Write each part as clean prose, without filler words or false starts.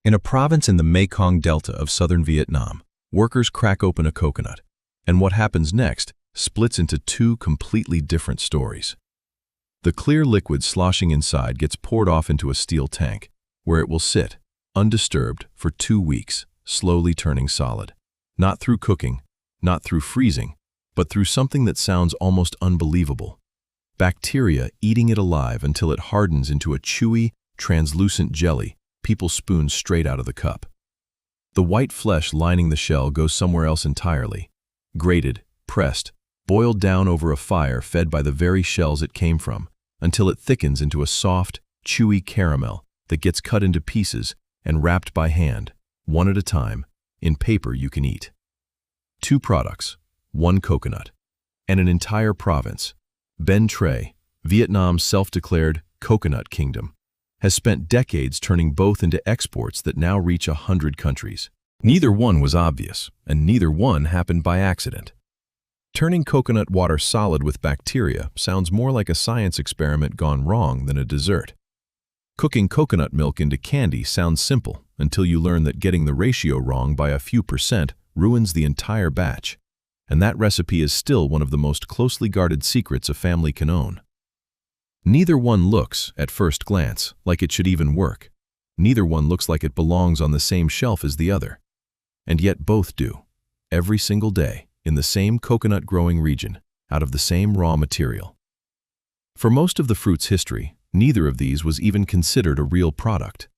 In a province in the Mekong Delta of southern Vietnam, workers crack open a coconut, and what happens next splits into two completely different stories. The clear liquid sloshing inside gets poured off into a steel tank, where it will sit, undisturbed, for 2 weeks, slowly turning solid. Not through cooking, not through freezing, but through something that sounds almost unbelievable. Bacteria eating it alive until it hardens into a chewy, translucent jelly people spoon straight out of the cup. The white flesh lining the shell goes somewhere else entirely, grated, pressed, boiled down over a fire fed by the very shells it came from, until it thickens into a soft, chewy caramel that gets cut into pieces and wrapped by hand, one at a time, in paper you can eat. 2 products, 1 coconut, and an entire province, Ben Tre, Vietnam's self-declared coconut kingdom, has spent decades turning both into exports that now reach 100 countries. Neither one was obvious, and neither one happened by accident. Turning coconut water solid with bacteria sounds more like a science experiment gone wrong than a dessert. Cooking coconut milk into candy sounds simple until you learn that getting the ratio wrong by a few percent ruins the entire batch, and that recipe is still one of the most closely guarded secrets a family can own. Neither one looks, at first glance, like it should even work. Neither one looks like it belongs on the same shelf as the other. And yet both do, every single day, in the same coconut growing region, out of the same raw material. For most of the fruit's history, neither of these was even considered a real product.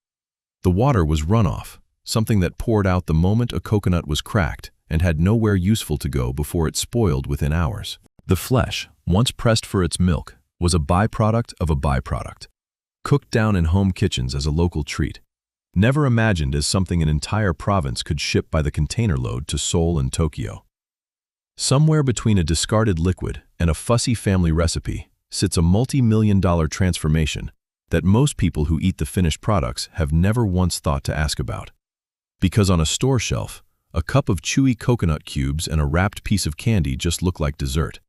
The water was runoff, something that poured out the moment a coconut was cracked and had nowhere useful to go before it spoiled within hours. The flesh, once pressed for its milk, was a byproduct of a byproduct, cooked down in home kitchens as a local treat, never imagined as something an entire province could ship by the container load to Seoul and Tokyo. Somewhere between a discarded liquid and a fussy family recipe sits a multi-million-dollar transformation that most people who eat the finished products have never once thought to ask about. Because on a store shelf, a cup of chewy coconut cubes and a wrapped piece of candy just look like dessert.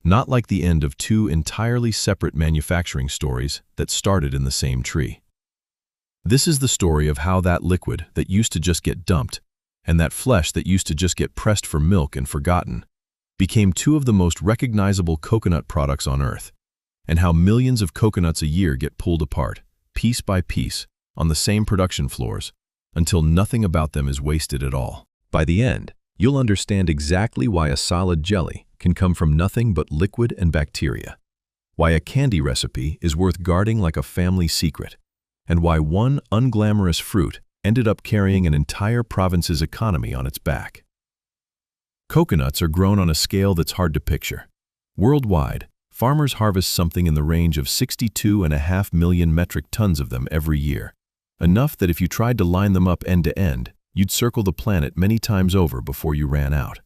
Not like the end of 2 entirely separate manufacturing stories that started in the same tree. This is the story of how that liquid that used to just get dumped and that flesh that used to just get pressed for milk and forgotten became 2 of the most recognizable coconut products on Earth, and how millions of coconuts a year get pulled apart, piece by piece, on the same production floors, until nothing about them is wasted at all. By the end, you'll understand exactly why a solid jelly can come from nothing but liquid and bacteria, why a candy recipe is worth guarding like a family secret, and why one unglamorous fruit ended up carrying an entire province's economy on its back. Coconuts are grown on a scale that's hard to picture. Worldwide, farmers harvest something in the range of 62.5 million metric tons of them every year, enough that if you tried to line them up end to end, you'd circle the planet many times over before you ran out.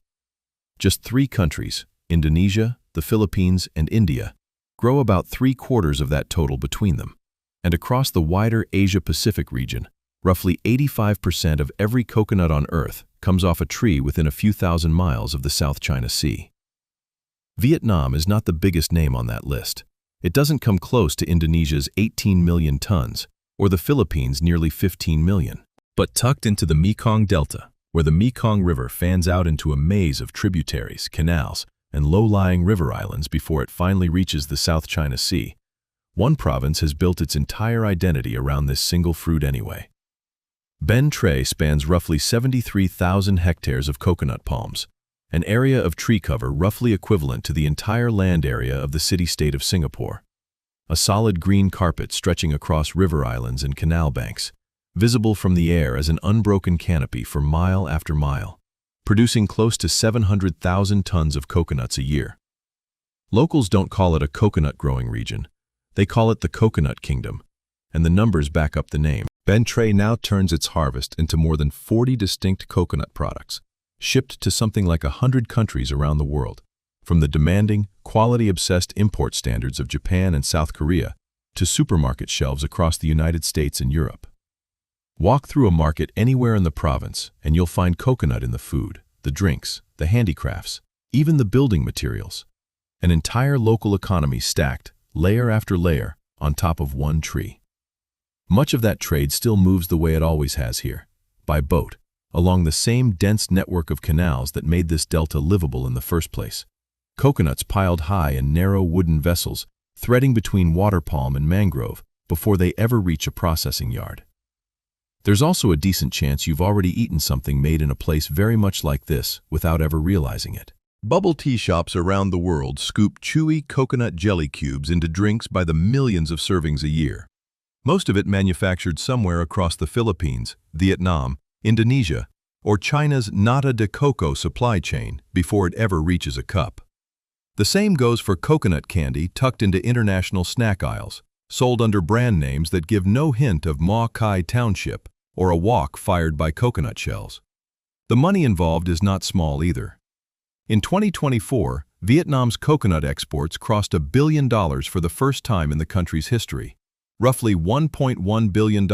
Just 3 countries, Indonesia, the Philippines, and India, grow about 3/4 of that total between them. And across the wider Asia-Pacific region, roughly 85% of every coconut on Earth comes off a tree within a few thousand miles of the South China Sea. Vietnam is not the biggest name on that list. It doesn't come close to Indonesia's 18 million tons, or the Philippines' nearly 15 million. But tucked into the Mekong Delta, where the Mekong River fans out into a maze of tributaries, canals, and low-lying river islands before it finally reaches the South China Sea, one province has built its entire identity around this single fruit anyway. Ben Tre spans roughly 73,000 hectares of coconut palms, an area of tree cover roughly equivalent to the entire land area of the city-state of Singapore. A solid green carpet stretching across river islands and canal banks, visible from the air as an unbroken canopy for mile after mile, producing close to 700,000 tons of coconuts a year. Locals don't call it a coconut growing region, they call it the Coconut Kingdom, and the numbers back up the name. Ben Tre now turns its harvest into more than 40 distinct coconut products, shipped to something like 100 countries around the world, from the demanding, quality-obsessed import standards of Japan and South Korea to supermarket shelves across the United States and Europe. Walk through a market anywhere in the province and you'll find coconut in the food, the drinks, the handicrafts, even the building materials. An entire local economy stacked, layer after layer, on top of one tree. Much of that trade still moves the way it always has here, by boat, along the same dense network of canals that made this delta livable in the first place. Coconuts piled high in narrow wooden vessels, threading between water palm and mangrove before they ever reach a processing yard. There's also a decent chance you've already eaten something made in a place very much like this without ever realizing it. Bubble tea shops around the world scoop chewy coconut jelly cubes into drinks by the millions of servings a year. Most of it manufactured somewhere across the Philippines, Vietnam, Indonesia, or China's Nata de Coco supply chain before it ever reaches a cup. The same goes for coconut candy tucked into international snack aisles, sold under brand names that give no hint of Mỏ Cày township or a wok fired by coconut shells. The money involved is not small either. In 2024, Vietnam's coconut exports crossed $1 billion for the first time in the country's history, roughly $1.1 billion,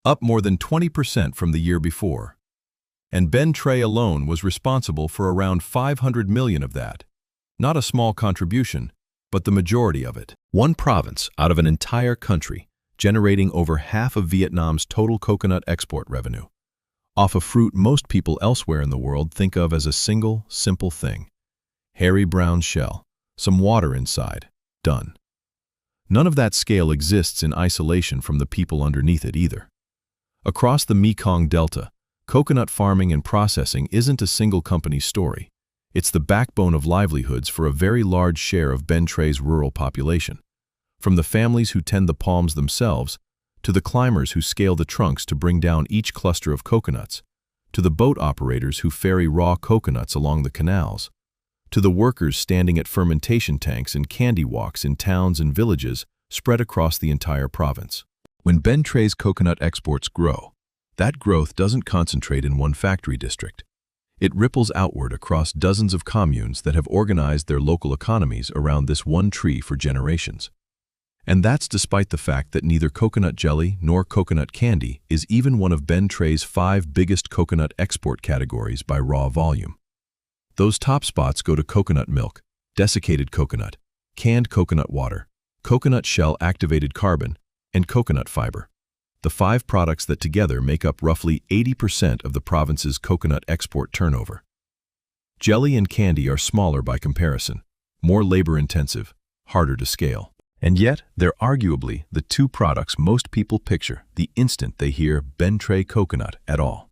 up more than 20% from the year before. And Ben Tre alone was responsible for around $500 million of that. Not a small contribution, but the majority of it. One province out of an entire country, generating over half of Vietnam's total coconut export revenue, off a fruit most people elsewhere in the world think of as a single, simple thing. Hairy brown shell, some water inside, done. None of that scale exists in isolation from the people underneath it either. Across the Mekong Delta, coconut farming and processing isn't a single company's story. It's the backbone of livelihoods for a very large share of Ben Tre's rural population. From the families who tend the palms themselves, to the climbers who scale the trunks to bring down each cluster of coconuts, to the boat operators who ferry raw coconuts along the canals, to the workers standing at fermentation tanks and candy walks in towns and villages spread across the entire province. When Ben Tre's coconut exports grow, that growth doesn't concentrate in one factory district. It ripples outward across dozens of communes that have organized their local economies around this one tree for generations. And that's despite the fact that neither coconut jelly nor coconut candy is even one of Ben Tre's 5 biggest coconut export categories by raw volume. Those top spots go to coconut milk, desiccated coconut, canned coconut water, coconut shell activated carbon, and coconut fiber. The 5 products that together make up roughly 80% of the province's coconut export turnover. Jelly and candy are smaller by comparison, more labor-intensive, harder to scale. And yet, they're arguably the 2 products most people picture the instant they hear Ben Tre coconut at all.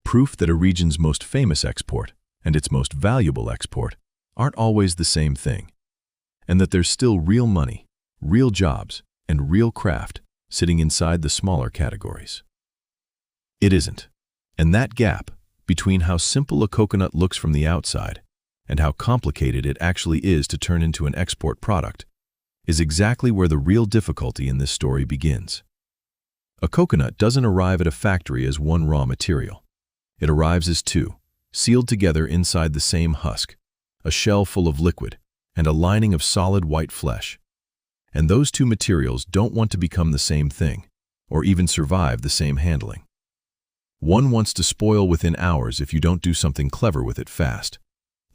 Proof that a region's most famous export and its most valuable export aren't always the same thing, and that there's still real money, real jobs, and real craft sitting inside the smaller categories. It isn't. And that gap between how simple a coconut looks from the outside and how complicated it actually is to turn into an export product is exactly where the real difficulty in this story begins. A coconut doesn't arrive at a factory as one raw material. It arrives as 2, sealed together inside the same husk, a shell full of liquid, and a lining of solid white flesh. And those 2 materials don't want to become the same thing, or even survive the same handling. One wants to spoil within hours if you don't do something clever with it fast.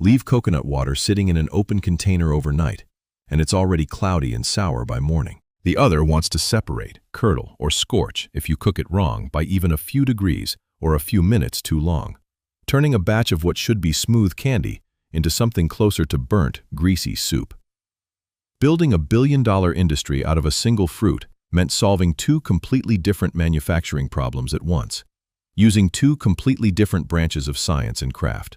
Leave coconut water sitting in an open container overnight, and it's already cloudy and sour by morning. The other wants to separate, curdle, or scorch if you cook it wrong by even a few degrees or a few minutes too long, turning a batch of what should be smooth candy into something closer to burnt, greasy soup. Building a billion-dollar industry out of a single fruit meant solving 2 completely different manufacturing problems at once, using 2 completely different branches of science and craft.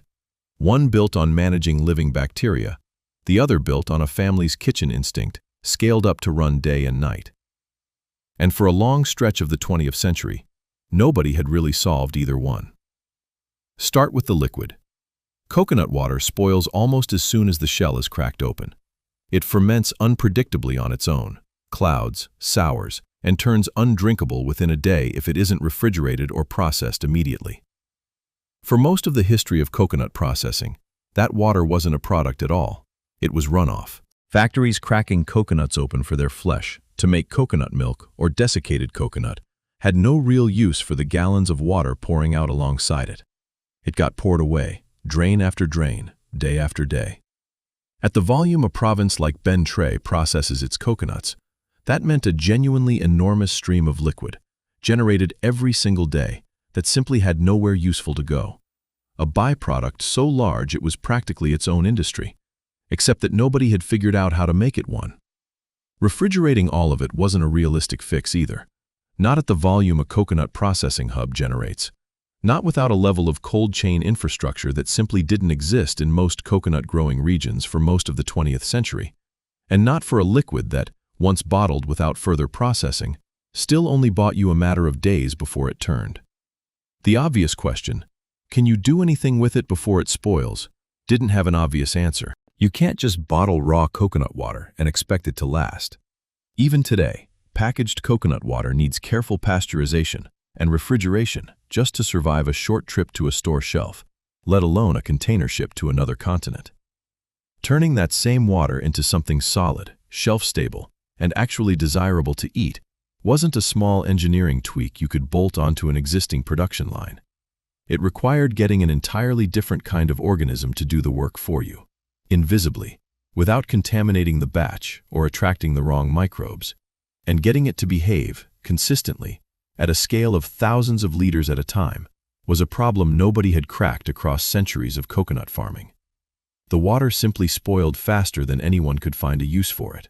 One built on managing living bacteria, the other built on a family's kitchen instinct, scaled up to run day and night. And for a long stretch of the 20th century, nobody had really solved either one. Start with the liquid. Coconut water spoils almost as soon as the shell is cracked open. It ferments unpredictably on its own, clouds, sours, and turns undrinkable within a day if it isn't refrigerated or processed immediately. For most of the history of coconut processing, that water wasn't a product at all. It was runoff. Factories cracking coconuts open for their flesh to make coconut milk or desiccated coconut had no real use for the gallons of water pouring out alongside it. It got poured away, drain after drain, day after day. At the volume a province like Ben Tre processes its coconuts, That meant a genuinely enormous stream of liquid, generated every single day, that simply had nowhere useful to go. A byproduct so large it was practically its own industry, except that nobody had figured out how to make it one. Refrigerating all of it wasn't a realistic fix either. Not at the volume a coconut processing hub generates. Not without a level of cold chain infrastructure that simply didn't exist in most coconut-growing regions for most of the 20th century. And not for a liquid that, once bottled without further processing, still only bought you a matter of days before it turned. The obvious question, can you do anything with it before it spoils, didn't have an obvious answer. You can't just bottle raw coconut water and expect it to last. Even today, packaged coconut water needs careful pasteurization and refrigeration just to survive a short trip to a store shelf, let alone a container ship to another continent. Turning that same water into something solid, shelf-stable, and actually desirable to eat wasn't a small engineering tweak you could bolt onto an existing production line. It required getting an entirely different kind of organism to do the work for you, invisibly, without contaminating the batch or attracting the wrong microbes, and getting it to behave, consistently, at a scale of thousands of liters at a time, was a problem nobody had cracked across centuries of coconut farming. The water simply spoiled faster than anyone could find a use for it.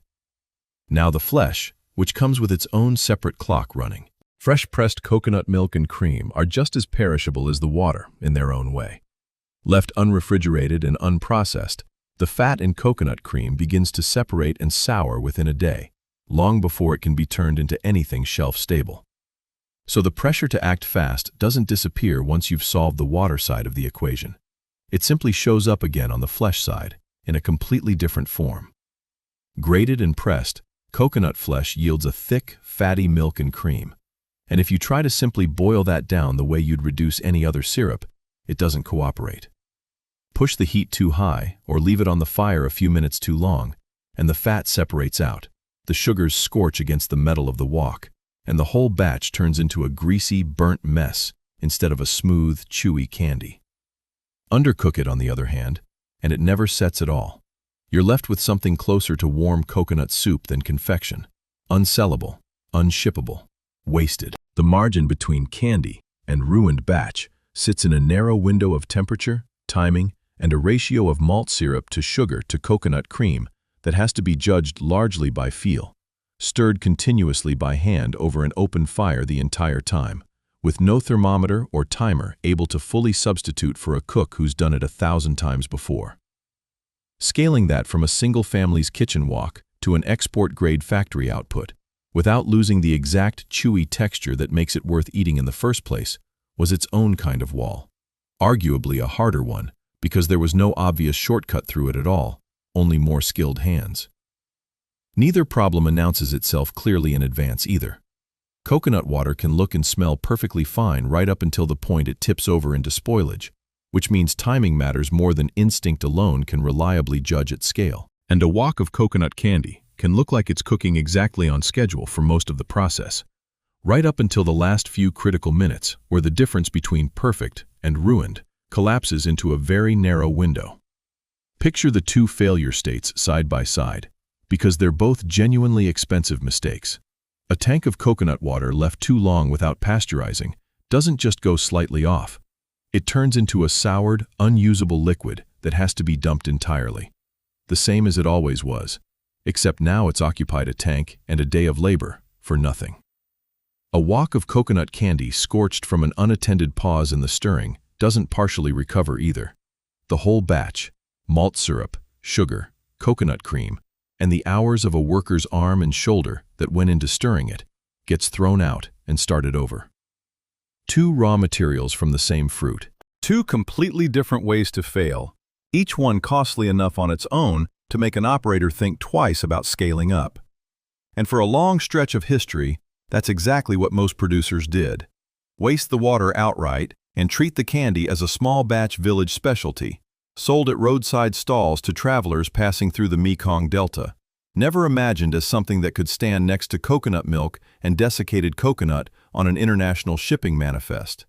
Now the flesh, which comes with its own separate clock running. Fresh-pressed coconut milk and cream are just as perishable as the water in their own way. Left unrefrigerated and unprocessed, the fat in coconut cream begins to separate and sour within a day, long before it can be turned into anything shelf-stable. So the pressure to act fast doesn't disappear once you've solved the water side of the equation. It simply shows up again on the flesh side, in a completely different form. Grated and pressed, coconut flesh yields a thick, fatty milk and cream. And if you try to simply boil that down the way you'd reduce any other syrup, it doesn't cooperate. Push the heat too high or leave it on the fire a few minutes too long, and the fat separates out. The sugars scorch against the metal of the wok, and the whole batch turns into a greasy, burnt mess instead of a smooth, chewy candy. Undercook it, on the other hand, and it never sets at all. You're left with something closer to warm coconut soup than confection. Unsellable, unshippable, wasted. The margin between candy and ruined batch sits in a narrow window of temperature, timing, and a ratio of malt syrup to sugar to coconut cream that has to be judged largely by feel, stirred continuously by hand over an open fire the entire time, with no thermometer or timer able to fully substitute for a cook who's done it 1,000 times before. Scaling that from a single family's kitchen wok to an export-grade factory output, without losing the exact chewy texture that makes it worth eating in the first place, was its own kind of wall. Arguably a harder one, because there was no obvious shortcut through it at all, only more skilled hands. Neither problem announces itself clearly in advance either. Coconut water can look and smell perfectly fine right up until the point it tips over into spoilage, which means timing matters more than instinct alone can reliably judge its scale. And a wok of coconut candy can look like it's cooking exactly on schedule for most of the process, right up until the last few critical minutes where the difference between perfect and ruined collapses into a very narrow window. Picture the two failure states side by side, because they're both genuinely expensive mistakes. A tank of coconut water left too long without pasteurizing doesn't just go slightly off. It turns into a soured, unusable liquid that has to be dumped entirely. The same as it always was, except now it's occupied a tank and a day of labor for nothing. A wok of coconut candy scorched from an unattended pause in the stirring doesn't partially recover either. The whole batch, malt syrup, sugar, coconut cream, and the hours of a worker's arm and shoulder that went into stirring it, gets thrown out and started over. Two raw materials from the same fruit. Two completely different ways to fail, each one costly enough on its own to make an operator think twice about scaling up. And for a long stretch of history, that's exactly what most producers did. Waste the water outright and treat the candy as a small batch village specialty, sold at roadside stalls to travelers passing through the Mekong Delta, never imagined as something that could stand next to coconut milk and desiccated coconut on an international shipping manifest.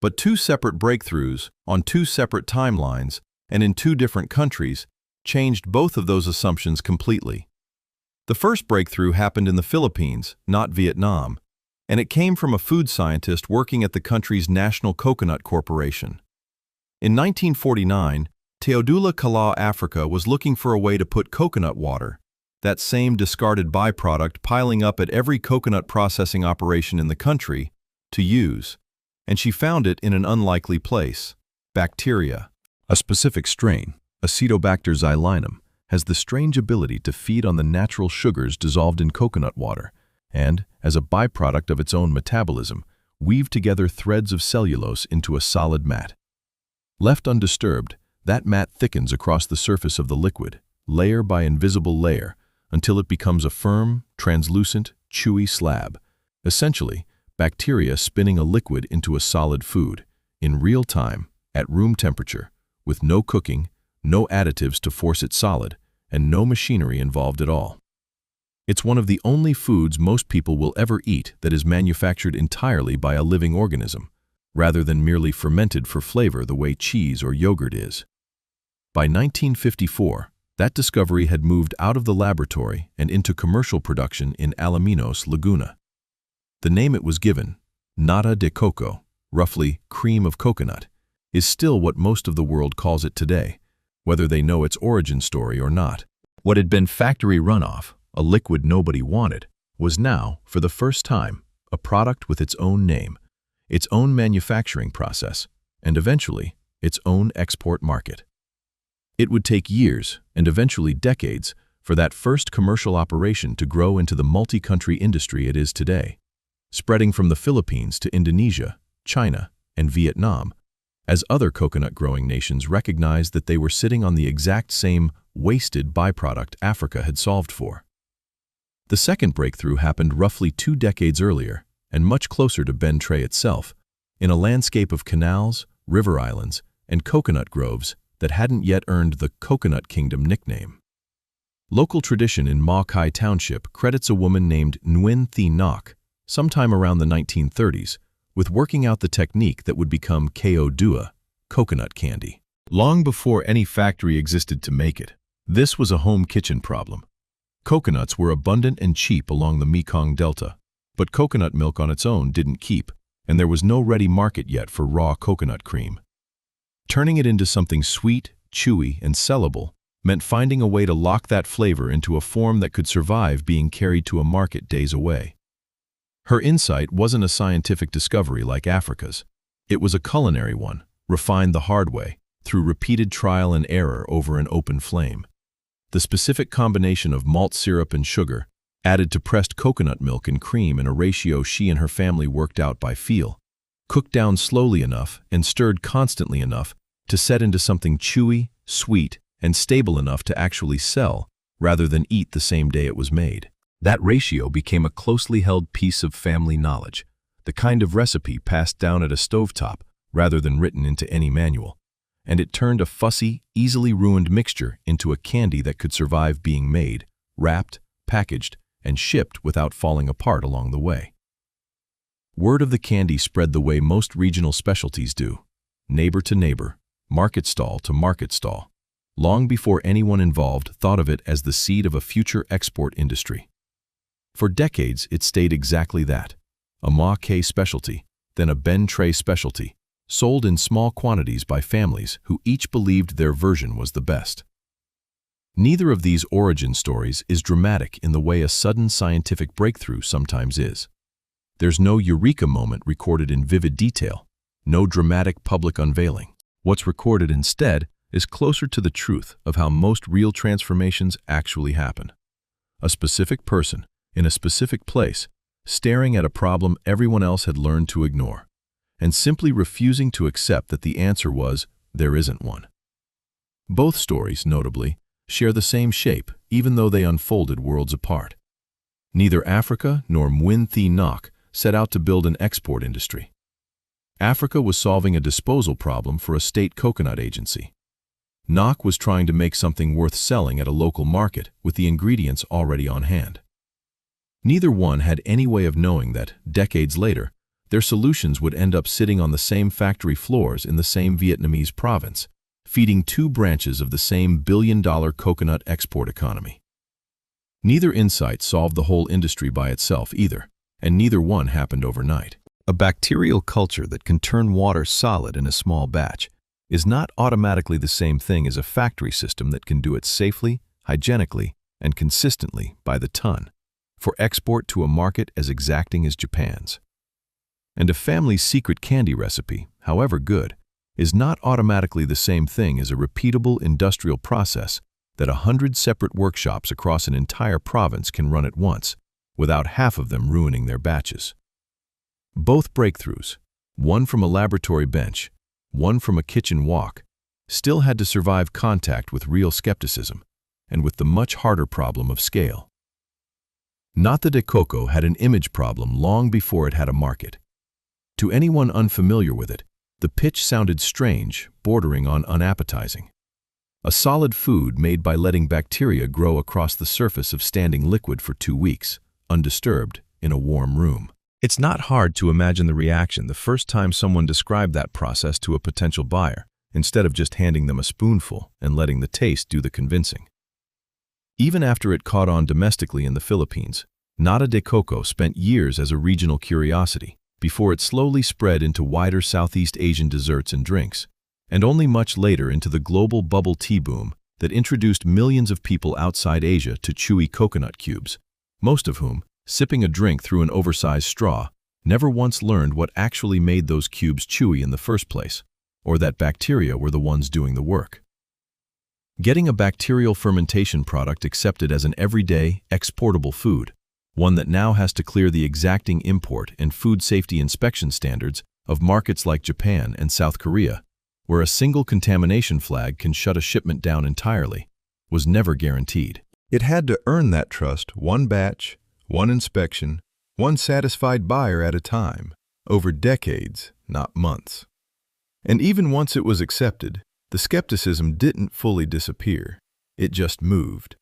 But two separate breakthroughs, on two separate timelines, and in two different countries, changed both of those assumptions completely. The first breakthrough happened in the Philippines, not Vietnam, and it came from a food scientist working at the country's National Coconut Corporation. In 1949, Teodula Kala, Africa was looking for a way to put coconut water, that same discarded byproduct piling up at every coconut processing operation in the country, to use, and she found it in an unlikely place: bacteria. A specific strain, Acetobacter xylinum, has the strange ability to feed on the natural sugars dissolved in coconut water and, as a byproduct of its own metabolism, weave together threads of cellulose into a solid mat. Left undisturbed, that mat thickens across the surface of the liquid, layer by invisible layer, until it becomes a firm, translucent, chewy slab. Essentially, bacteria spinning a liquid into a solid food, in real time, at room temperature, with no cooking, no additives to force it solid, and no machinery involved at all. It's one of the only foods most people will ever eat that is manufactured entirely by a living organism, rather than merely fermented for flavor the way cheese or yogurt is. By 1954, that discovery had moved out of the laboratory and into commercial production in Alaminos, Laguna. The name it was given, Nata de Coco, roughly cream of coconut, is still what most of the world calls it today, whether they know its origin story or not. What had been factory runoff, a liquid nobody wanted, was now, for the first time, a product with its own name, its own manufacturing process, and eventually, its own export market. It would take years, and eventually decades, for that first commercial operation to grow into the multi-country industry it is today, spreading from the Philippines to Indonesia, China, and Vietnam, as other coconut-growing nations recognized that they were sitting on the exact same wasted byproduct Africa had solved for. The second breakthrough happened roughly 2 decades earlier, and much closer to Ben Tre itself, in a landscape of canals, river islands, and coconut groves that hadn't yet earned the Coconut Kingdom nickname. Local tradition in Mỏ Cày township credits a woman named Nguyen Thi Ngoc, sometime around the 1930s, with working out the technique that would become Ko Dua, coconut candy. Long before any factory existed to make it, this was a home kitchen problem. Coconuts were abundant and cheap along the Mekong Delta, but coconut milk on its own didn't keep, and there was no ready market yet for raw coconut cream. Turning it into something sweet, chewy, and sellable meant finding a way to lock that flavor into a form that could survive being carried to a market days away. Her insight wasn't a scientific discovery like Africa's. It was a culinary one, refined the hard way, through repeated trial and error over an open flame. The specific combination of malt syrup and sugar, added to pressed coconut milk and cream in a ratio she and her family worked out by feel, cooked down slowly enough and stirred constantly enough to set into something chewy, sweet, and stable enough to actually sell, rather than eat the same day it was made. That ratio became a closely held piece of family knowledge, the kind of recipe passed down at a stovetop rather than written into any manual, and it turned a fussy, easily ruined mixture into a candy that could survive being made, wrapped, packaged, and shipped without falling apart along the way. Word of the candy spread the way most regional specialties do, neighbor to neighbor, market stall to market stall, long before anyone involved thought of it as the seed of a future export industry. For decades, it stayed exactly that, a Mỏ Cày specialty, then a Ben Tre specialty, sold in small quantities by families who each believed their version was the best. Neither of these origin stories is dramatic in the way a sudden scientific breakthrough sometimes is. There's no eureka moment recorded in vivid detail, no dramatic public unveiling. What's recorded instead is closer to the truth of how most real transformations actually happen. A specific person, in a specific place, staring at a problem everyone else had learned to ignore, and simply refusing to accept that the answer was, there isn't one. Both stories, notably, share the same shape, even though they unfolded worlds apart. Neither Africa nor Nguyen Thi Ngoc set out to build an export industry. Africa was solving a disposal problem for a state coconut agency. Ngoc was trying to make something worth selling at a local market with the ingredients already on hand. Neither one had any way of knowing that, decades later, their solutions would end up sitting on the same factory floors in the same Vietnamese province, feeding 2 branches of the same billion-dollar coconut export economy. Neither insight solved the whole industry by itself either, and neither one happened overnight. A bacterial culture that can turn water solid in a small batch is not automatically the same thing as a factory system that can do it safely, hygienically, and consistently by the ton, for export to a market as exacting as Japan's. And a family's secret candy recipe, however good, is not automatically the same thing as a repeatable industrial process that 100 separate workshops across an entire province can run at once, without half of them ruining their batches. Both breakthroughs, one from a laboratory bench, one from a kitchen wok, still had to survive contact with real skepticism, and with the much harder problem of scale. Nata de Coco had an image problem long before it had a market. To anyone unfamiliar with it, the pitch sounded strange, bordering on unappetizing. A solid food made by letting bacteria grow across the surface of standing liquid for 2 weeks, undisturbed, in a warm room. It's not hard to imagine the reaction the first time someone described that process to a potential buyer, instead of just handing them a spoonful and letting the taste do the convincing. Even after it caught on domestically in the Philippines, Nata de Coco spent years as a regional curiosity, before it slowly spread into wider Southeast Asian desserts and drinks, and only much later into the global bubble tea boom that introduced millions of people outside Asia to chewy coconut cubes, most of whom, sipping a drink through an oversized straw, never once learned what actually made those cubes chewy in the first place, or that bacteria were the ones doing the work. Getting a bacterial fermentation product accepted as an everyday, exportable food, one that now has to clear the exacting import and food safety inspection standards of markets like Japan and South Korea, where a single contamination flag can shut a shipment down entirely, was never guaranteed. It had to earn that trust one batch, one inspection, one satisfied buyer at a time, over decades, not months. And even once it was accepted, the skepticism didn't fully disappear. It just moved.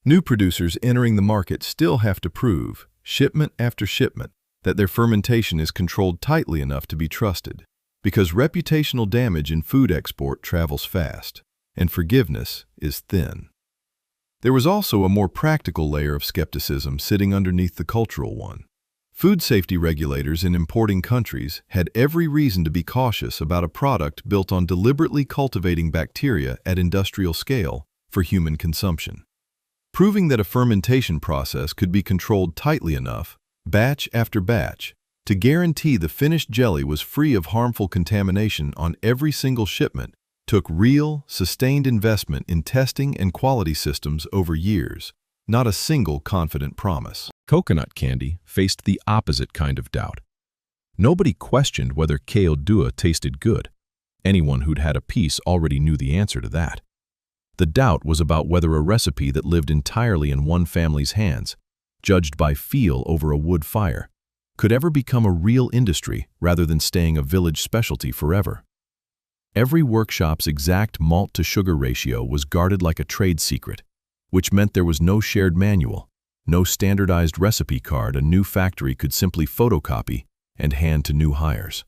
New producers entering the market still have to prove, shipment after shipment, that their fermentation is controlled tightly enough to be trusted, because reputational damage in food export travels fast, and forgiveness is thin. There was also a more practical layer of skepticism sitting underneath the cultural one. Food safety regulators in importing countries had every reason to be cautious about a product built on deliberately cultivating bacteria at industrial scale for human consumption. Proving that a fermentation process could be controlled tightly enough, batch after batch, to guarantee the finished jelly was free of harmful contamination on every single shipment took real, sustained investment in testing and quality systems over years, not a single confident promise. Coconut candy faced the opposite kind of doubt. Nobody questioned whether kale dua tasted good. Anyone who'd had a piece already knew the answer to that. The doubt was about whether a recipe that lived entirely in one family's hands, judged by feel over a wood fire, could ever become a real industry rather than staying a village specialty forever. Every workshop's exact malt-to-sugar ratio was guarded like a trade secret, which meant there was no shared manual, no standardized recipe card a new factory could simply photocopy and hand to new hires.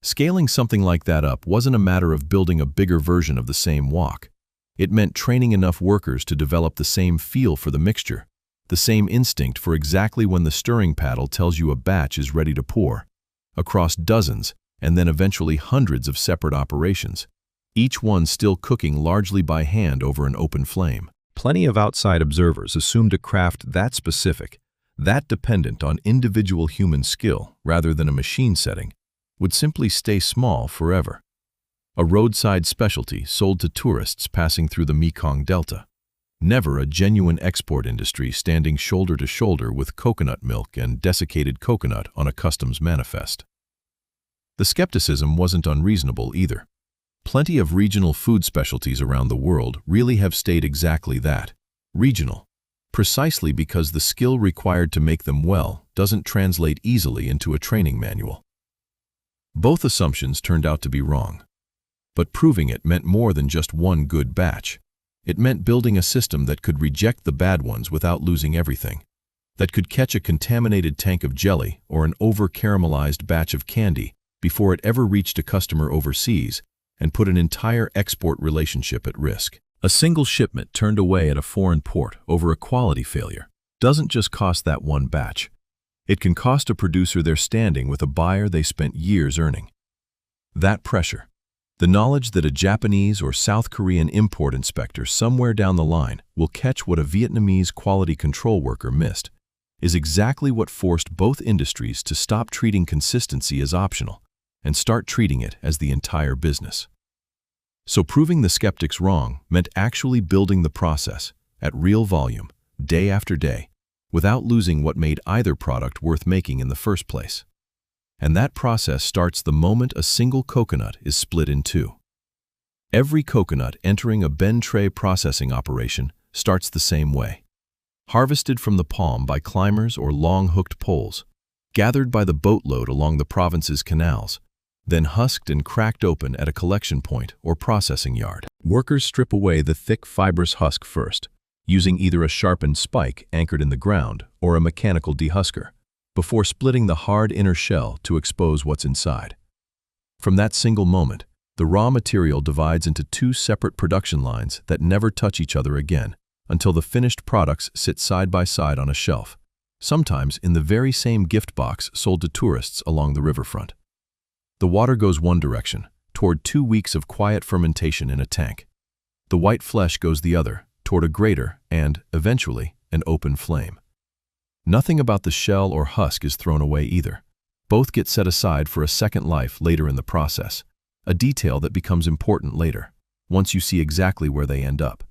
Scaling something like that up wasn't a matter of building a bigger version of the same wok. It meant training enough workers to develop the same feel for the mixture, the same instinct for exactly when the stirring paddle tells you a batch is ready to pour, across dozens and then eventually hundreds of separate operations, each one still cooking largely by hand over an open flame. Plenty of outside observers assumed a craft that specific, that dependent on individual human skill rather than a machine setting, would simply stay small forever. A roadside specialty sold to tourists passing through the Mekong Delta. Never a genuine export industry standing shoulder to shoulder with coconut milk and desiccated coconut on a customs manifest. The skepticism wasn't unreasonable either. Plenty of regional food specialties around the world really have stayed exactly that, regional, precisely because the skill required to make them well doesn't translate easily into a training manual. Both assumptions turned out to be wrong. But proving it meant more than just one good batch. It meant building a system that could reject the bad ones without losing everything, that could catch a contaminated tank of jelly or an over-caramelized batch of candy before it ever reached a customer overseas and put an entire export relationship at risk. A single shipment turned away at a foreign port over a quality failure doesn't just cost that one batch. It can cost a producer their standing with a buyer they spent years earning. That pressure, the knowledge that a Japanese or South Korean import inspector somewhere down the line will catch what a Vietnamese quality control worker missed, is exactly what forced both industries to stop treating consistency as optional and start treating it as the entire business. So proving the skeptics wrong meant actually building the process at real volume, day after day, without losing what made either product worth making in the first place. And that process starts the moment a single coconut is split in two. Every coconut entering a Ben Tre processing operation starts the same way. Harvested from the palm by climbers or long-hooked poles, gathered by the boatload along the province's canals, then husked and cracked open at a collection point or processing yard. Workers strip away the thick, fibrous husk first, using either a sharpened spike anchored in the ground or a mechanical dehusker, before splitting the hard inner shell to expose what's inside. From that single moment, the raw material divides into two separate production lines that never touch each other again until the finished products sit side by side on a shelf, sometimes in the very same gift box sold to tourists along the riverfront. The water goes one direction, toward 2 weeks of quiet fermentation in a tank. The white flesh goes the other, toward a greater and, eventually, an open flame. Nothing about the shell or husk is thrown away either. Both get set aside for a second life later in the process, a detail that becomes important later, once you see exactly where they end up.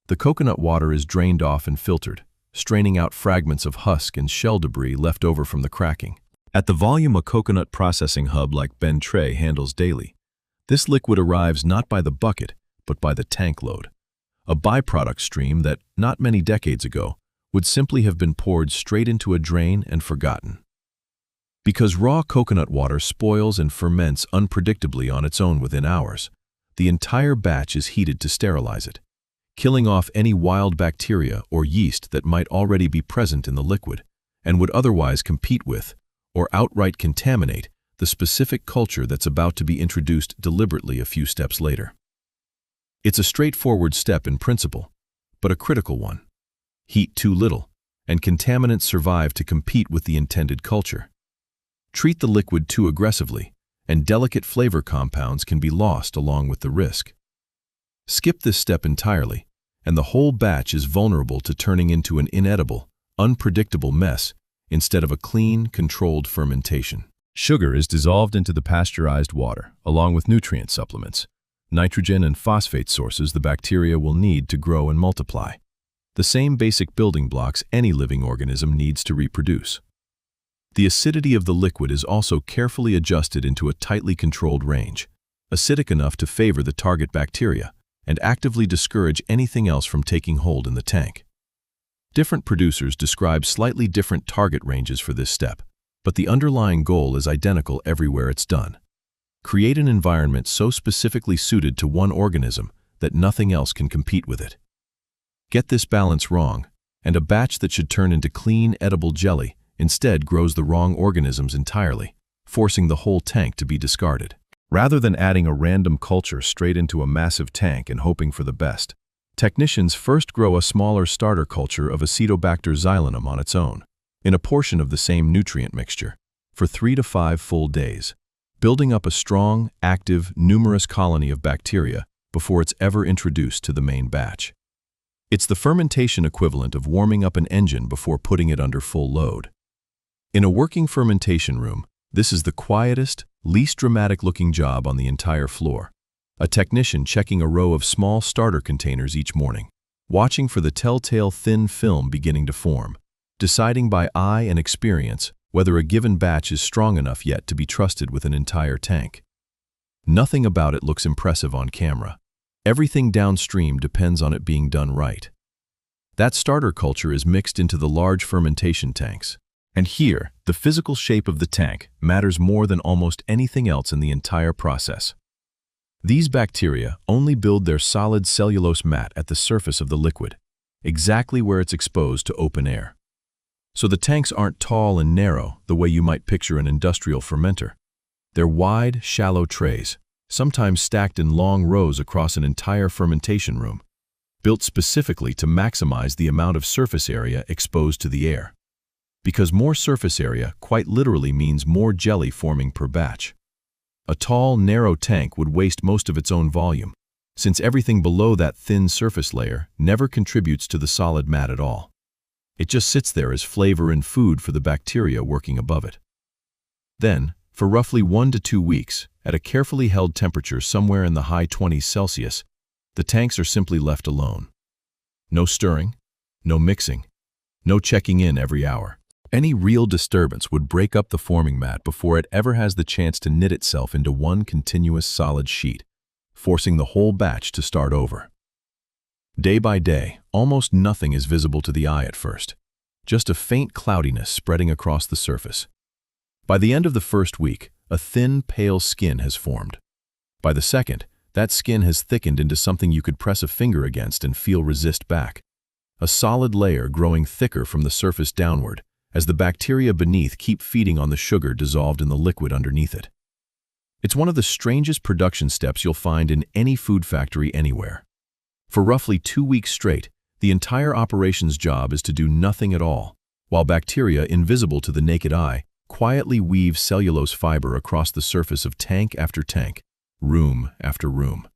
The coconut water is drained off and filtered, straining out fragments of husk and shell debris left over from the cracking. At the volume a coconut processing hub like Ben Tre handles daily, this liquid arrives not by the bucket, but by the tank load, a byproduct stream that, not many decades ago, would simply have been poured straight into a drain and forgotten. Because raw coconut water spoils and ferments unpredictably on its own within hours, the entire batch is heated to sterilize it, killing off any wild bacteria or yeast that might already be present in the liquid and would otherwise compete with or outright contaminate the specific culture that's about to be introduced deliberately a few steps later. It's a straightforward step in principle, but a critical one. Heat too little, and contaminants survive to compete with the intended culture. Treat the liquid too aggressively, and delicate flavor compounds can be lost along with the risk. Skip this step entirely, and the whole batch is vulnerable to turning into an inedible, unpredictable mess instead of a clean, controlled fermentation. Sugar is dissolved into the pasteurized water, along with nutrient supplements, nitrogen and phosphate sources the bacteria will need to grow and multiply, the same basic building blocks any living organism needs to reproduce. The acidity of the liquid is also carefully adjusted into a tightly controlled range, acidic enough to favor the target bacteria and actively discourage anything else from taking hold in the tank. Different producers describe slightly different target ranges for this step, but the underlying goal is identical everywhere it's done. Create an environment so specifically suited to one organism that nothing else can compete with it. Get this balance wrong, and a batch that should turn into clean, edible jelly instead grows the wrong organisms entirely, forcing the whole tank to be discarded. Rather than adding a random culture straight into a massive tank and hoping for the best, technicians first grow a smaller starter culture of Acetobacter xylanum on its own, in a portion of the same nutrient mixture, for 3 to 5 full days, building up a strong, active, numerous colony of bacteria before it's ever introduced to the main batch. It's the fermentation equivalent of warming up an engine before putting it under full load. In a working fermentation room, this is the quietest, least dramatic-looking job on the entire floor. A technician checking a row of small starter containers each morning, watching for the telltale thin film beginning to form, deciding by eye and experience whether a given batch is strong enough yet to be trusted with an entire tank. Nothing about it looks impressive on camera. Everything downstream depends on it being done right. That starter culture is mixed into the large fermentation tanks. And here, the physical shape of the tank matters more than almost anything else in the entire process. These bacteria only build their solid cellulose mat at the surface of the liquid, exactly where it's exposed to open air. So the tanks aren't tall and narrow the way you might picture an industrial fermenter. They're wide, shallow trays, sometimes stacked in long rows across an entire fermentation room, built specifically to maximize the amount of surface area exposed to the air. Because more surface area quite literally means more jelly forming per batch. A tall, narrow tank would waste most of its own volume, since everything below that thin surface layer never contributes to the solid mat at all. It just sits there as flavor and food for the bacteria working above it. Then, for roughly 1 to 2 weeks, at a carefully held temperature somewhere in the high 20s Celsius, the tanks are simply left alone. No stirring, no mixing, no checking in every hour. Any real disturbance would break up the forming mat before it ever has the chance to knit itself into one continuous solid sheet, forcing the whole batch to start over. Day by day, almost nothing is visible to the eye at first, just a faint cloudiness spreading across the surface. By the end of the first week, a thin, pale skin has formed. By the second, that skin has thickened into something you could press a finger against and feel resist back. A solid layer growing thicker from the surface downward, as the bacteria beneath keep feeding on the sugar dissolved in the liquid underneath it. It's one of the strangest production steps you'll find in any food factory anywhere. For roughly 2 weeks straight, the entire operation's job is to do nothing at all, while bacteria, invisible to the naked eye, quietly weave cellulose fiber across the surface of tank after tank, room after room.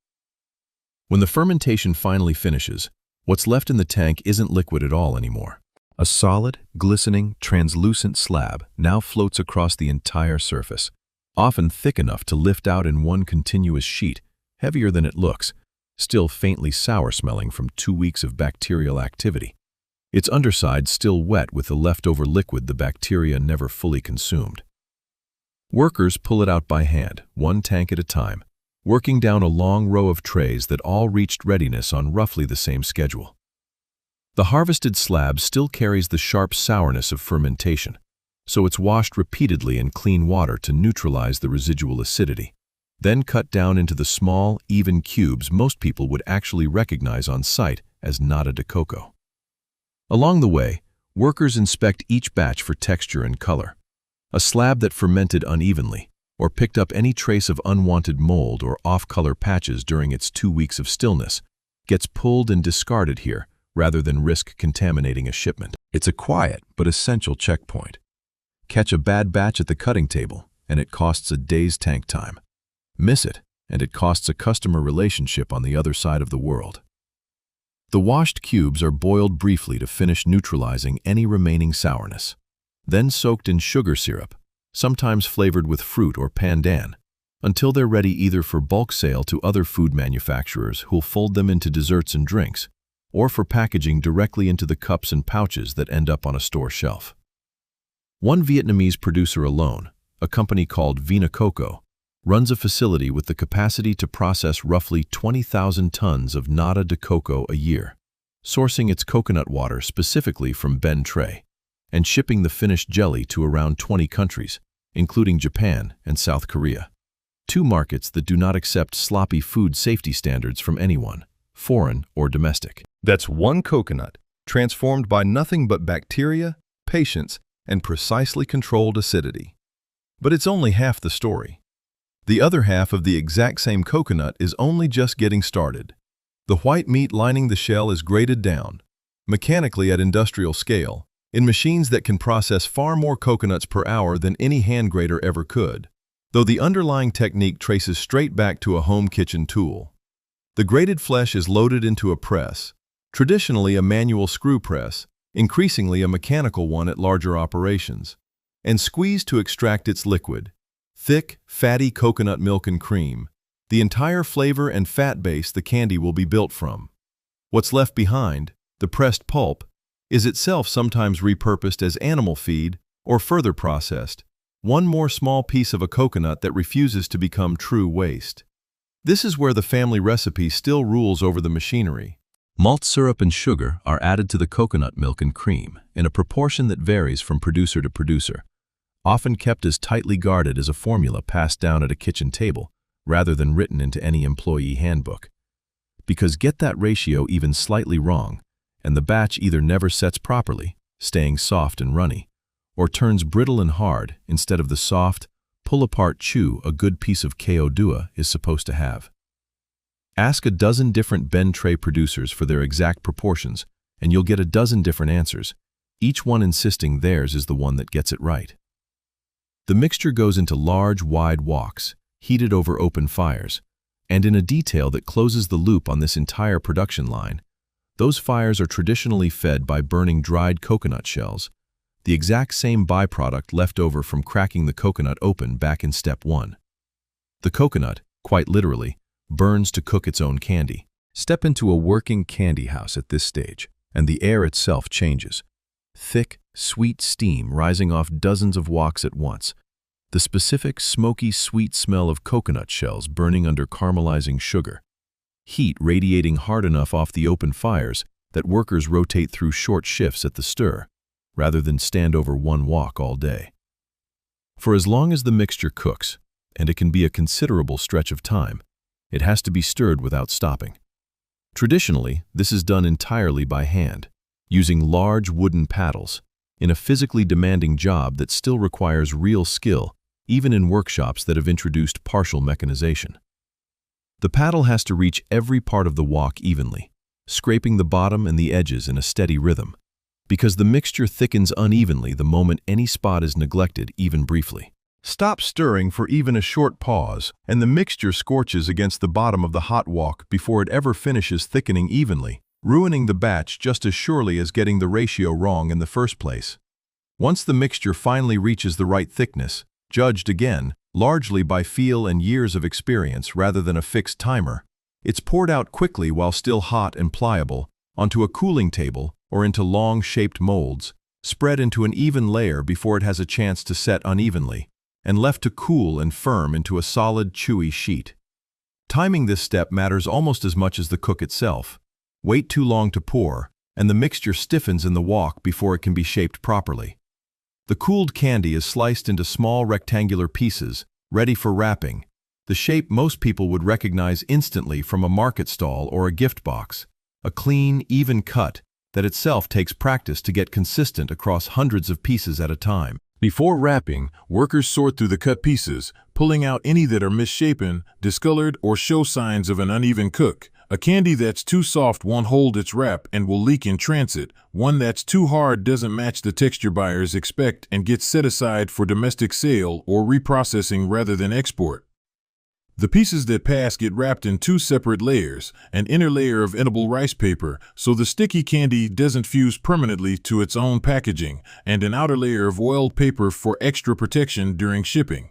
When the fermentation finally finishes, what's left in the tank isn't liquid at all anymore. A solid, glistening, translucent slab now floats across the entire surface, often thick enough to lift out in one continuous sheet, heavier than it looks, still faintly sour-smelling from 2 weeks of bacterial activity. Its underside still wet with the leftover liquid the bacteria never fully consumed. Workers pull it out by hand, one tank at a time, working down a long row of trays that all reached readiness on roughly the same schedule. The harvested slab still carries the sharp sourness of fermentation, so it's washed repeatedly in clean water to neutralize the residual acidity, then cut down into the small, even cubes most people would actually recognize on site as Nata de Coco. Along the way, workers inspect each batch for texture and color. A slab that fermented unevenly, or picked up any trace of unwanted mold or off-color patches during its 2 weeks of stillness, gets pulled and discarded here, rather than risk contaminating a shipment. It's a quiet but essential checkpoint. Catch a bad batch at the cutting table, and it costs a day's tank time. Miss it, and it costs a customer relationship on the other side of the world. The washed cubes are boiled briefly to finish neutralizing any remaining sourness, then soaked in sugar syrup, sometimes flavored with fruit or pandan, until they're ready either for bulk sale to other food manufacturers who'll fold them into desserts and drinks, or for packaging directly into the cups and pouches that end up on a store shelf. One Vietnamese producer alone, a company called Coco, runs a facility with the capacity to process roughly 20,000 tons of Nata de Coco a year, sourcing its coconut water specifically from Ben Tre, and shipping the finished jelly to around 20 countries, including Japan and South Korea. 2 markets that do not accept sloppy food safety standards from anyone, foreign or domestic. That's one coconut, transformed by nothing but bacteria, patience, and precisely controlled acidity. But it's only half the story. The other half of the exact same coconut is only just getting started. The white meat lining the shell is grated down, mechanically at industrial scale, in machines that can process far more coconuts per hour than any hand grater ever could, though the underlying technique traces straight back to a home kitchen tool. The grated flesh is loaded into a press, traditionally a manual screw press, increasingly a mechanical one at larger operations, and squeezed to extract its liquid, thick, fatty coconut milk and cream, the entire flavor and fat base the candy will be built from. What's left behind, the pressed pulp, is itself sometimes repurposed as animal feed or further processed, one more small piece of a coconut that refuses to become true waste. This is where the family recipe still rules over the machinery. Malt syrup and sugar are added to the coconut milk and cream in a proportion that varies from producer to producer, often kept as tightly guarded as a formula passed down at a kitchen table, rather than written into any employee handbook. Because get that ratio even slightly wrong, and the batch either never sets properly, staying soft and runny, or turns brittle and hard instead of the soft, pull-apart chew a good piece of Ko is supposed to have. Ask a dozen different Ben Tre producers for their exact proportions, and you'll get a dozen different answers, each one insisting theirs is the one that gets it right. The mixture goes into large, wide woks, heated over open fires, and in a detail that closes the loop on this entire production line, those fires are traditionally fed by burning dried coconut shells, the exact same byproduct left over from cracking the coconut open back in step 1. The coconut, quite literally, burns to cook its own candy. Step into a working candy house at this stage, and the air itself changes. Thick, sweet steam rising off dozens of woks at once. The specific, smoky, sweet smell of coconut shells burning under caramelizing sugar. Heat radiating hard enough off the open fires that workers rotate through short shifts at the stir, rather than stand over one wok all day. For as long as the mixture cooks, and it can be a considerable stretch of time, it has to be stirred without stopping. Traditionally, this is done entirely by hand, using large wooden paddles, in a physically demanding job that still requires real skill, even in workshops that have introduced partial mechanization. The paddle has to reach every part of the wok evenly, scraping the bottom and the edges in a steady rhythm, because the mixture thickens unevenly the moment any spot is neglected even briefly. Stop stirring for even a short pause, and the mixture scorches against the bottom of the hot wok before it ever finishes thickening evenly, ruining the batch just as surely as getting the ratio wrong in the first place. Once the mixture finally reaches the right thickness, judged again, largely by feel and years of experience rather than a fixed timer, it's poured out quickly while still hot and pliable, onto a cooling table or into long-shaped molds, spread into an even layer before it has a chance to set unevenly, and left to cool and firm into a solid, chewy sheet. Timing this step matters almost as much as the cook itself. Wait too long to pour, and the mixture stiffens in the wok before it can be shaped properly. The cooled candy is sliced into small rectangular pieces, ready for wrapping, the shape most people would recognize instantly from a market stall or a gift box, a clean, even cut that itself takes practice to get consistent across hundreds of pieces at a time. Before wrapping, workers sort through the cut pieces, pulling out any that are misshapen, discolored, or show signs of an uneven cook. A candy that's too soft won't hold its wrap and will leak in transit. One that's too hard doesn't match the texture buyers expect and gets set aside for domestic sale or reprocessing rather than export. The pieces that pass get wrapped in 2 separate layers, an inner layer of edible rice paper so the sticky candy doesn't fuse permanently to its own packaging, and an outer layer of oiled paper for extra protection during shipping.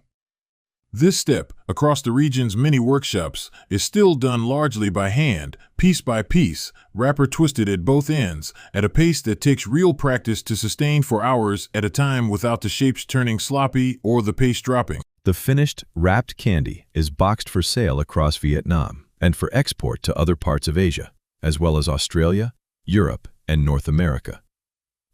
This step, across the region's many workshops, is still done largely by hand, piece by piece, wrapper twisted at both ends, at a pace that takes real practice to sustain for hours at a time without the shapes turning sloppy or the paste dropping. The finished, wrapped candy is boxed for sale across Vietnam and for export to other parts of Asia, as well as Australia, Europe, and North America,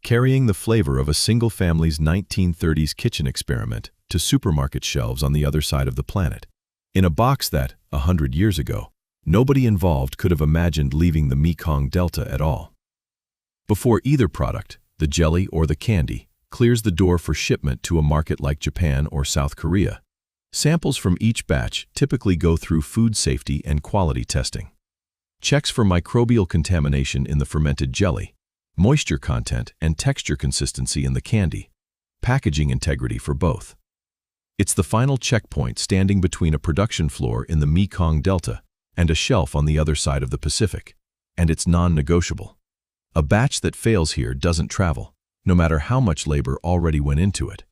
carrying the flavor of a single family's 1930s kitchen experiment to supermarket shelves on the other side of the planet, in a box that, 100 years ago, nobody involved could have imagined leaving the Mekong Delta at all. Before either product, the jelly or the candy, clears the door for shipment to a market like Japan or South Korea, samples from each batch typically go through food safety and quality testing. Checks for microbial contamination in the fermented jelly, moisture content and texture consistency in the candy, packaging integrity for both. It's the final checkpoint standing between a production floor in the Mekong Delta and a shelf on the other side of the Pacific, and it's non-negotiable. A batch that fails here doesn't travel, no matter how much labor already went into it.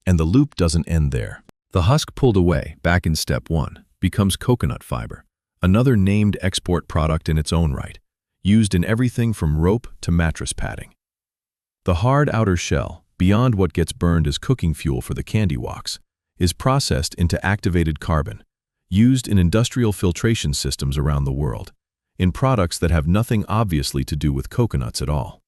And the loop doesn't end there. The husk pulled away, back in step 1, becomes coconut fiber, another named export product in its own right, used in everything from rope to mattress padding. The hard outer shell, beyond what gets burned as cooking fuel for the candy woks, is processed into activated carbon, used in industrial filtration systems around the world, in products that have nothing obviously to do with coconuts at all.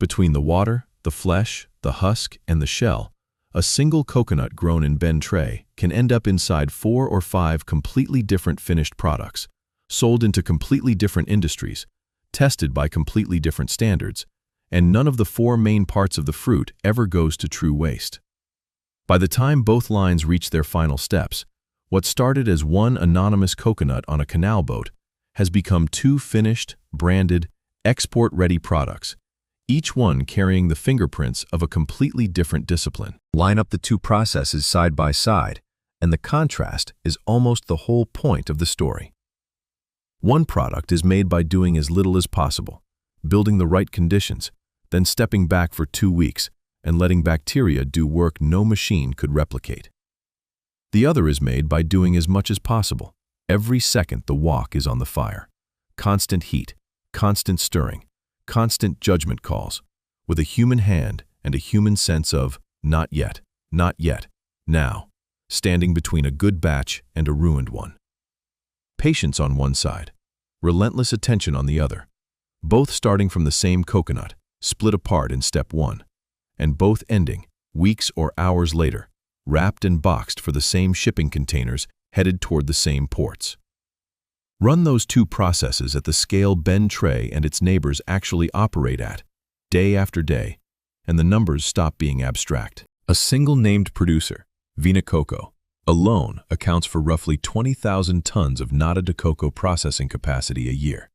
Between the water, the flesh, the husk, and the shell, a single coconut grown in Ben Tre can end up inside 4 or 5 completely different finished products, sold into completely different industries, tested by completely different standards, and none of the 4 main parts of the fruit ever goes to true waste. By the time both lines reach their final steps, what started as one anonymous coconut on a canal boat has become two finished, branded, export-ready products, each one carrying the fingerprints of a completely different discipline. Line up the two processes side by side, and the contrast is almost the whole point of the story. One product is made by doing as little as possible, building the right conditions, then stepping back for 2 weeks and letting bacteria do work no machine could replicate. The other is made by doing as much as possible. Every second the wok is on the fire. Constant heat, constant stirring, constant judgment calls, with a human hand and a human sense of not yet, now, standing between a good batch and a ruined one. Patience on one side, relentless attention on the other, both starting from the same coconut, split apart in step 1, and both ending, weeks or hours later, wrapped and boxed for the same shipping containers headed toward the same ports. Run those two processes at the scale Ben Tre and its neighbors actually operate at, day after day, and the numbers stop being abstract. A single named producer, Coco, alone accounts for roughly 20,000 tons of Nata de cocoa processing capacity a year.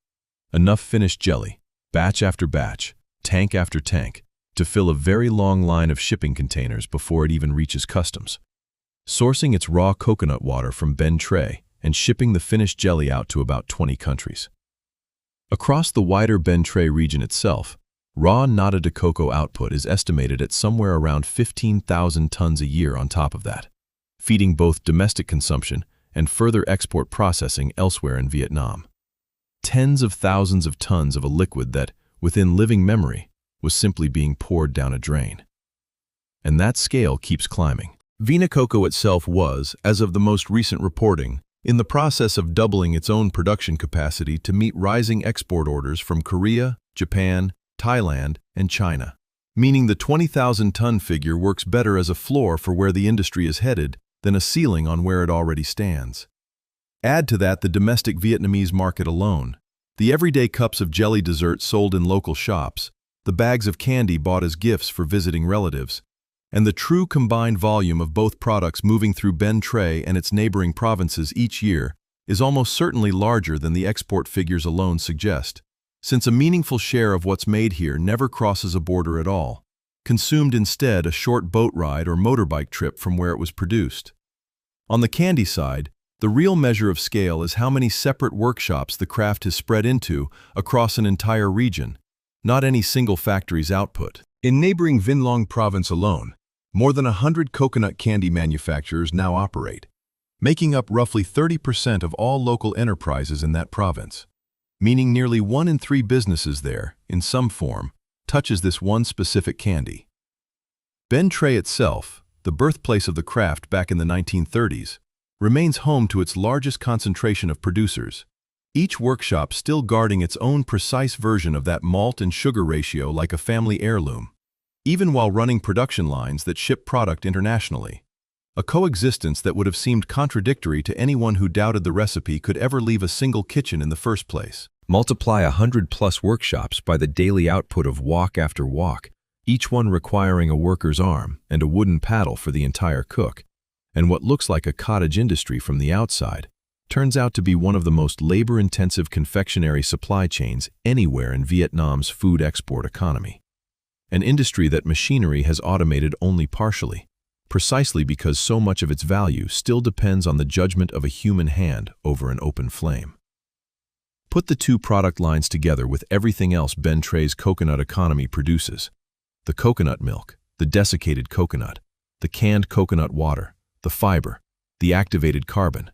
Enough finished jelly, batch after batch, tank after tank, to fill a very long line of shipping containers before it even reaches customs. Sourcing its raw coconut water from Ben Tre and shipping the finished jelly out to about 20 countries. Across the wider Ben Tre region itself, raw Nata de cocoa output is estimated at somewhere around 15,000 tons a year on top of that, feeding both domestic consumption and further export processing elsewhere in Vietnam. Tens of thousands of tons of a liquid that, within living memory, was simply being poured down a drain. And that scale keeps climbing. Coco itself was, as of the most recent reporting, in the process of doubling its own production capacity to meet rising export orders from Korea, Japan, Thailand, and China, meaning the 20,000-ton figure works better as a floor for where the industry is headed than a ceiling on where it already stands. Add to that the domestic Vietnamese market alone, the everyday cups of jelly dessert sold in local shops, the bags of candy bought as gifts for visiting relatives, and the true combined volume of both products moving through Ben Tre and its neighboring provinces each year is almost certainly larger than the export figures alone suggest, since a meaningful share of what's made here never crosses a border at all, consumed instead a short boat ride or motorbike trip from where it was produced. On the candy side, the real measure of scale is how many separate workshops the craft has spread into across an entire region, not any single factory's output. In neighboring Vinh Long province alone, more than 100 coconut candy manufacturers now operate, making up roughly 30% of all local enterprises in that province, meaning nearly 1 in 3 businesses there, in some form, touches this one specific candy. Ben Tre itself, the birthplace of the craft back in the 1930s, remains home to its largest concentration of producers, each workshop still guarding its own precise version of that malt and sugar ratio like a family heirloom, even while running production lines that ship product internationally, a coexistence that would have seemed contradictory to anyone who doubted the recipe could ever leave a single kitchen in the first place. Multiply 100+ workshops by the daily output of wok after wok, each one requiring a worker's arm and a wooden paddle for the entire cook, and what looks like a cottage industry from the outside turns out to be one of the most labor-intensive confectionery supply chains anywhere in Vietnam's food export economy. An industry that machinery has automated only partially, precisely because so much of its value still depends on the judgment of a human hand over an open flame. Put the two product lines together with everything else Ben Tre's coconut economy produces: the coconut milk, the desiccated coconut, the canned coconut water, the fiber, the activated carbon,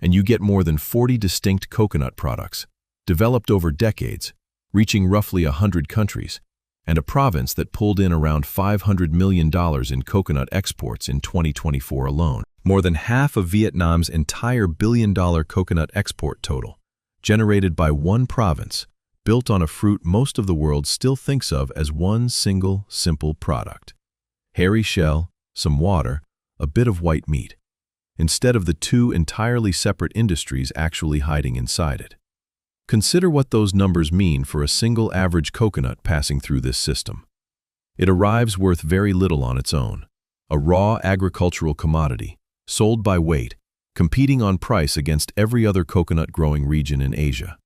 and you get more than 40 distinct coconut products, developed over decades, reaching roughly 100 countries, and a province that pulled in around $500 million in coconut exports in 2024 alone, more than half of Vietnam's entire billion-dollar coconut export total, generated by one province, built on a fruit most of the world still thinks of as one single, simple product: hairy shell, some water, a bit of white meat, instead of the two entirely separate industries actually hiding inside it. Consider what those numbers mean for a single average coconut passing through this system. It arrives worth very little on its own, a raw agricultural commodity, sold by weight, competing on price against every other coconut-growing region in Asia.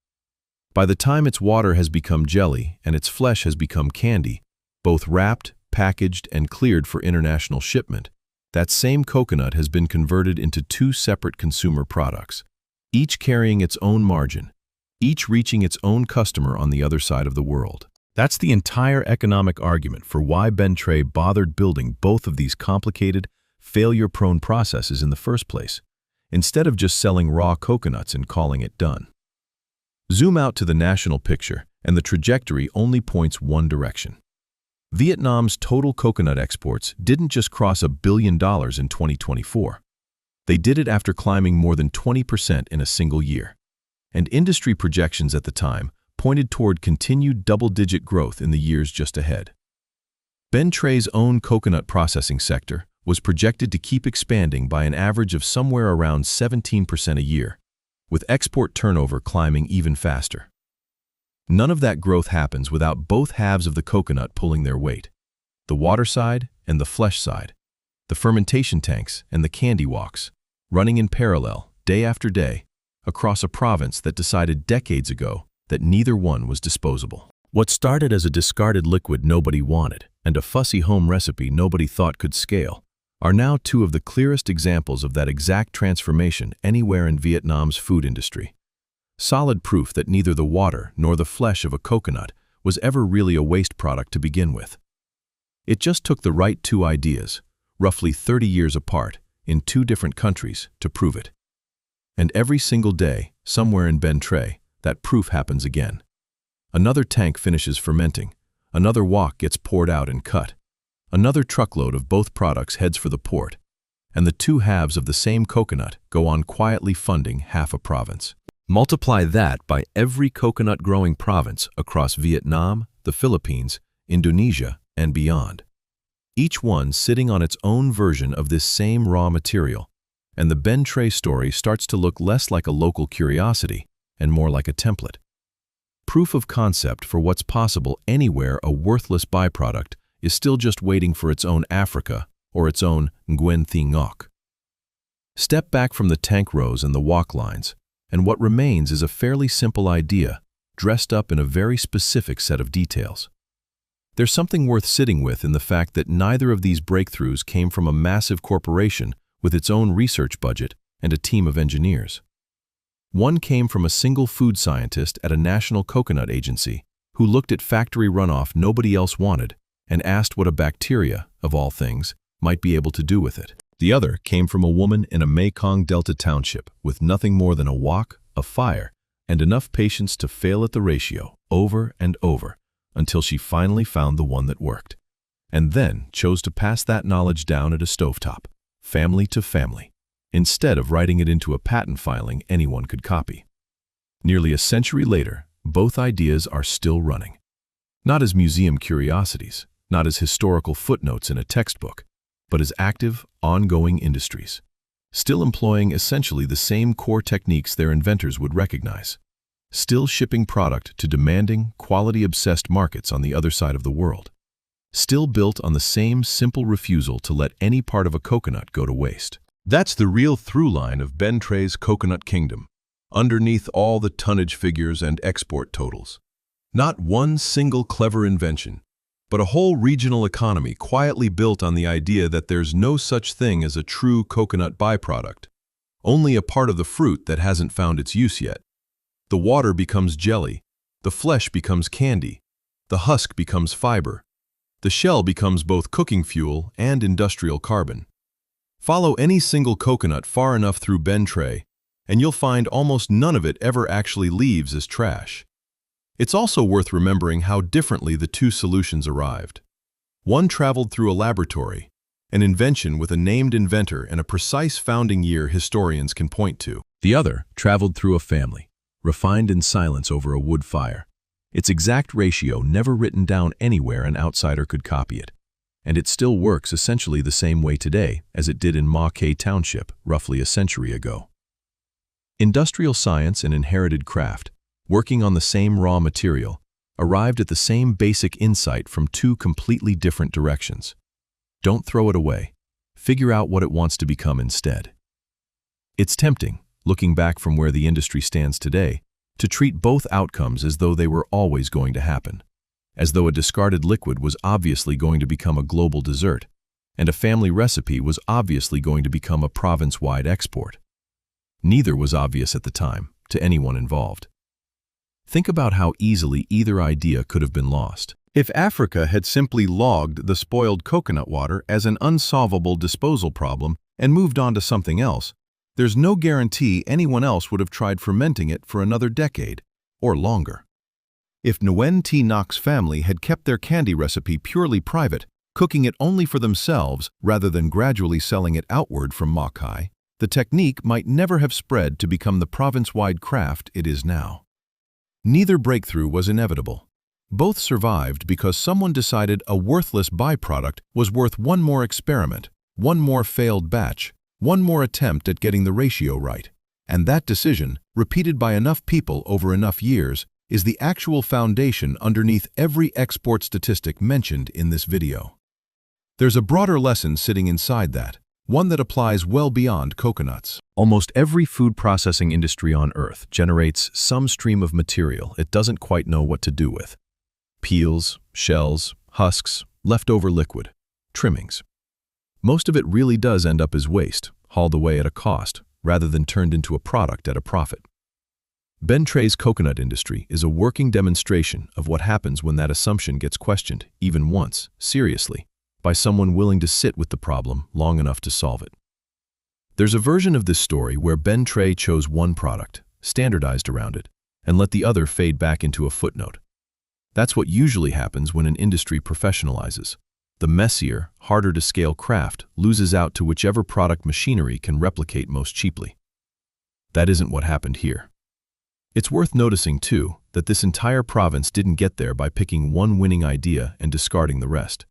By the time its water has become jelly and its flesh has become candy, both wrapped, packaged, and cleared for international shipment, that same coconut has been converted into two separate consumer products, each carrying its own margin, each reaching its own customer on the other side of the world. That's the entire economic argument for why Ben Tre bothered building both of these complicated, failure-prone processes in the first place, instead of just selling raw coconuts and calling it done. Zoom out to the national picture, and the trajectory only points one direction. Vietnam's total coconut exports didn't just cross $1 billion in 2024. They did it after climbing more than 20% in a single year. And industry projections at the time pointed toward continued double-digit growth in the years just ahead. Ben Tre's own coconut processing sector was projected to keep expanding by an average of somewhere around 17% a year, with export turnover climbing even faster. None of that growth happens without both halves of the coconut pulling their weight, the water side and the flesh side, the fermentation tanks and the candy walks, running in parallel, day after day, across a province that decided decades ago that neither one was disposable. What started as a discarded liquid nobody wanted and a fussy home recipe nobody thought could scale are now two of the clearest examples of that exact transformation anywhere in Vietnam's food industry. Solid proof that neither the water nor the flesh of a coconut was ever really a waste product to begin with. It just took the right two ideas, roughly 30 years apart, in two different countries, to prove it. And every single day, somewhere in Ben Tre, that proof happens again. Another tank finishes fermenting, another wok gets poured out and cut, another truckload of both products heads for the port, and the two halves of the same coconut go on quietly funding half a province. Multiply that by every coconut-growing province across Vietnam, the Philippines, Indonesia, and beyond. Each one sitting on its own version of this same raw material, and the Ben Tre story starts to look less like a local curiosity and more like a template. Proof of concept for what's possible anywhere a worthless byproduct is still just waiting for its own Africa or its own Nguyen Thi Ngoc. Step back from the tank rows and the walk lines, and what remains is a fairly simple idea, dressed up in a very specific set of details. There's something worth sitting with in the fact that neither of these breakthroughs came from a massive corporation with its own research budget and a team of engineers. One came from a single food scientist at a national coconut agency who looked at factory runoff nobody else wanted and asked what a bacteria, of all things, might be able to do with it. The other came from a woman in a Mekong Delta township with nothing more than a wok, a fire, and enough patience to fail at the ratio over and over until she finally found the one that worked, and then chose to pass that knowledge down at a stovetop, family to family, instead of writing it into a patent filing anyone could copy. Nearly a century later, both ideas are still running. Not as museum curiosities, not as historical footnotes in a textbook, but as active, ongoing industries, still employing essentially the same core techniques their inventors would recognize, still shipping product to demanding, quality-obsessed markets on the other side of the world, still built on the same simple refusal to let any part of a coconut go to waste. That's the real through line of Ben Tre's coconut kingdom, underneath all the tonnage figures and export totals. Not one single clever invention, but a whole regional economy quietly built on the idea that there's no such thing as a true coconut byproduct, only a part of the fruit that hasn't found its use yet. The water becomes jelly, the flesh becomes candy, the husk becomes fiber, the shell becomes both cooking fuel and industrial carbon. Follow any single coconut far enough through Ben Tre, and you'll find almost none of it ever actually leaves as trash. It's also worth remembering how differently the two solutions arrived. One traveled through a laboratory, an invention with a named inventor and a precise founding year historians can point to. The other traveled through a family, refined in silence over a wood fire. Its exact ratio never written down anywhere an outsider could copy it. And it still works essentially the same way today as it did in Mỏ Cày township roughly a century ago. Industrial science and inherited craft, working on the same raw material, arrived at the same basic insight from two completely different directions. Don't throw it away. figure out what it wants to become instead. It's tempting, looking back from where the industry stands today, to treat both outcomes as though they were always going to happen, as though a discarded liquid was obviously going to become a global dessert, and a family recipe was obviously going to become a province-wide export. Neither was obvious at the time, to anyone involved. Think about how easily either idea could have been lost. If Africa had simply logged the spoiled coconut water as an unsolvable disposal problem and moved on to something else, there's no guarantee anyone else would have tried fermenting it for another decade, or longer. If Nguyen T. Ngac's family had kept their candy recipe purely private, cooking it only for themselves rather than gradually selling it outward from Mỏ Cày, the technique might never have spread to become the province-wide craft it is now. Neither breakthrough was inevitable. Both survived because someone decided a worthless byproduct was worth one more experiment, one more failed batch, one more attempt at getting the ratio right. And that decision, repeated by enough people over enough years, is the actual foundation underneath every export statistic mentioned in this video. There's a broader lesson sitting inside that, one that applies well beyond coconuts. Almost every food processing industry on Earth generates some stream of material it doesn't quite know what to do with. Peels, shells, husks, leftover liquid, trimmings. Most of it really does end up as waste, hauled away at a cost, rather than turned into a product at a profit. Ben Tre's coconut industry is a working demonstration of what happens when that assumption gets questioned, even once, seriously, by someone willing to sit with the problem long enough to solve it. There's a version of this story where Ben Tre chose one product, standardized around it, and let the other fade back into a footnote. That's what usually happens when an industry professionalizes. The messier, harder-to-scale craft loses out to whichever product machinery can replicate most cheaply. That isn't what happened here. It's worth noticing, too, that this entire province didn't get there by picking one winning idea and discarding the rest.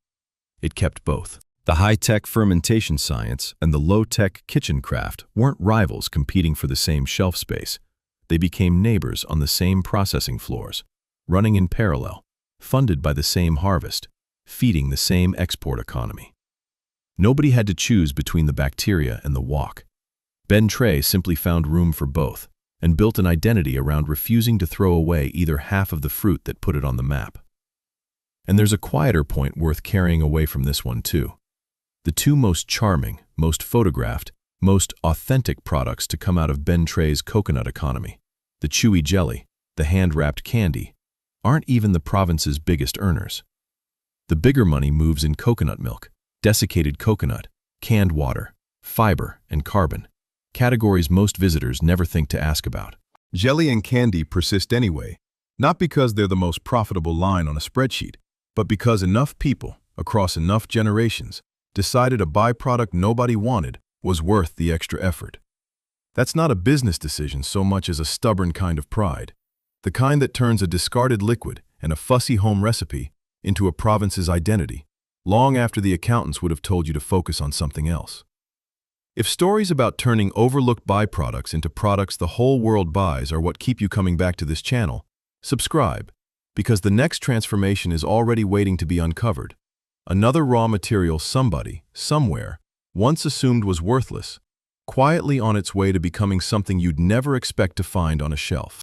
It kept both. The high-tech fermentation science and the low-tech kitchen craft weren't rivals competing for the same shelf space. They became neighbors on the same processing floors, running in parallel, funded by the same harvest, feeding the same export economy. Nobody had to choose between the bacteria and the wok. Ben Tre simply found room for both and built an identity around refusing to throw away either half of the fruit that put it on the map. And there's a quieter point worth carrying away from this one too. The two most charming, most photographed, most authentic products to come out of Ben Tre's coconut economy, the chewy jelly, the hand-wrapped candy, aren't even the province's biggest earners. The bigger money moves in coconut milk, desiccated coconut, canned water, fiber, and carbon, categories most visitors never think to ask about. Jelly and candy persist anyway, not because they're the most profitable line on a spreadsheet, but because enough people, across enough generations, decided a byproduct nobody wanted was worth the extra effort. That's not a business decision so much as a stubborn kind of pride, the kind that turns a discarded liquid and a fussy home recipe into a province's identity, long after the accountants would have told you to focus on something else. If stories about turning overlooked byproducts into products the whole world buys are what keep you coming back to this channel, subscribe, because the next transformation is already waiting to be uncovered. Another raw material somebody, somewhere, once assumed was worthless, quietly on its way to becoming something you'd never expect to find on a shelf.